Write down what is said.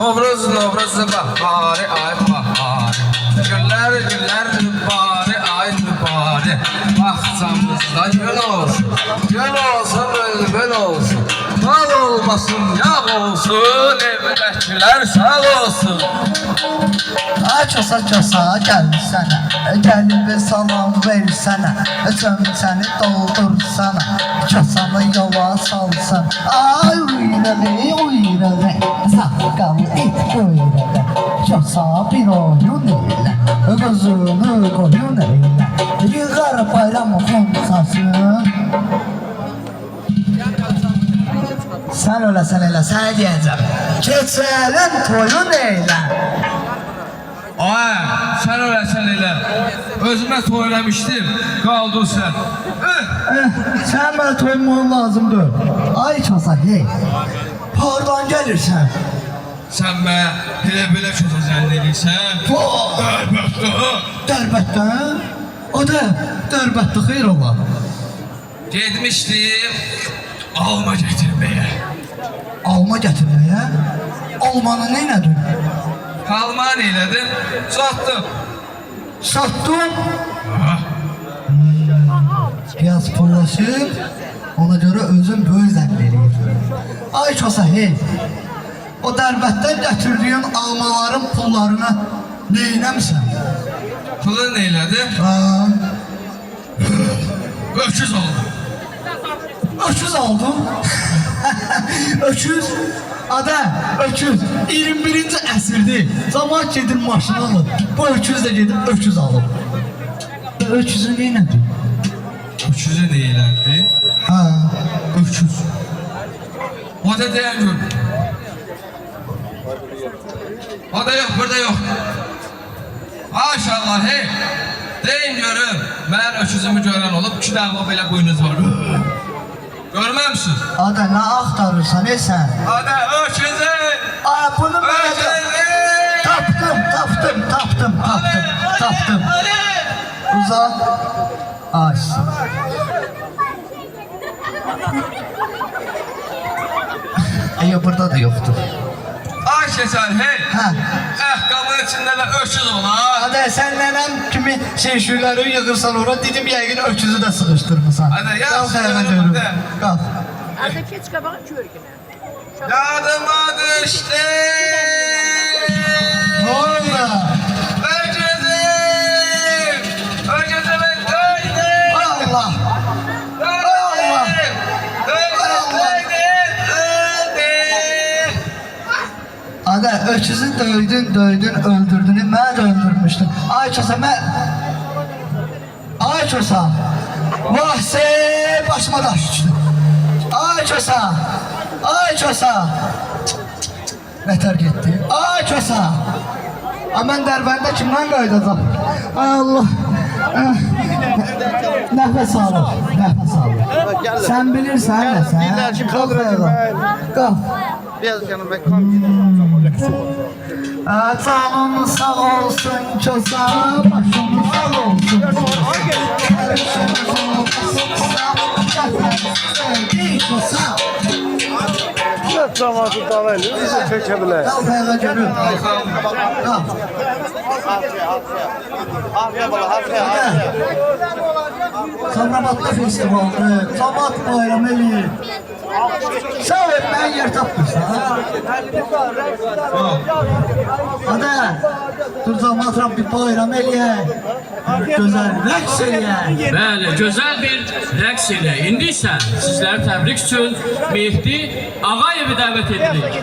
Novruz bahari ay bahari. Güller güller mübari ay mübari. Bahçamızda gül olsun, gül olsun bülbül olsun. Mal olmasın yağ olsun, evdekiler sağ olsun. Çosa çosa gelsene, gelip bir salam versene, çömçəni doldursana, çosanı yola salsan. Ay uyrağı, saqqalı it quyrağı, çosa bir oyun elə, qızını qoyun elə, yığar bayram xumsasın. Sen öləsən elə, sənə deyəcəm, keçəlin toyun elə. Ay, sen öyle elə. Özüme söylemiştim, kaldın sen. Sen bana toyunmağın lazımdır. Ay çosa hey, hardan gelirsen? Sen be, hele çözeceksin dediysen. Dərbəttdən? O da dərbətdə xeyr ola. Gitmiştim, alma getirmeye. Alma gətirməyə? Almanı neynədin? Kalman eyledim, sattım. Sattın? Biraz pullaşıb, ona görə özün böyük zəng verir. Ay çosa hey, o dərbətdən gətirdiyin almaların pullarını neynəmsən? Pulun eyledim, öküz oldu. Öküz aldın. Öküz. Ada, öküz. 21-ci əsrdir. Zaman gedir maşını alır. Bu öküz də gedir öküz alır. Öküzü neynədir? Öküzü neylendi? Ha. Öküz. O da diyen gör. O da yok, burada yok. Maşallah hey. Deyin görün. Ben öküzümü gören olup iki dağla böyle boynuz var. Görmemsiz? Ada, nə axtarırsan sən? Ada öküzü. Ay, bunu mənə Öküzü. tapdım. Uzat. Ay. Burada da yoktur. Ay keçər hey. Ha. Qabın içində də öküz olar. Ada, sən nənəm kimi şeyşürləri yığırsan ora, dedim yəqin öküzü də sıxışdırmısan. Ada, yaxşı, Qalx həmən yürü, dönüm. ada. Qalx. Arada keç kabağın körgüne. Yadıma düştü. Ne oldu? Öküzüm. Öküzümü döydüm. Allah! Ada, öküzü döydün, öldürdün, mən də öldürmüşdüm. Ay çosa, Ay çosa! Vahse, başıma daş düşdü. Ay çosa! Nətər getdi? Ay çosa! Mən dərbəndə kimdən qaydacam? Ay Allah! Nəfəs alır. Sən bilirsən nə sən? Qalx. Biraz yanıma Canın sağ olsun çosa, başın sağ olsun. Çok zamanı dalaylı, bizi çekebilir. Qalx ayağa görün. Qalx. Sabrabatda festivaldır, Samat bayram eləyir. Sağ ol, mən yer tapmışsan. Ada, dur Samat bir bayram eləyək. Gözəl rəqs eləyək. Bəli, gözəl bir rəqs ilə. İndi isə sizləri təbrik üçün Mehdi Ağayevi dəvət edirik.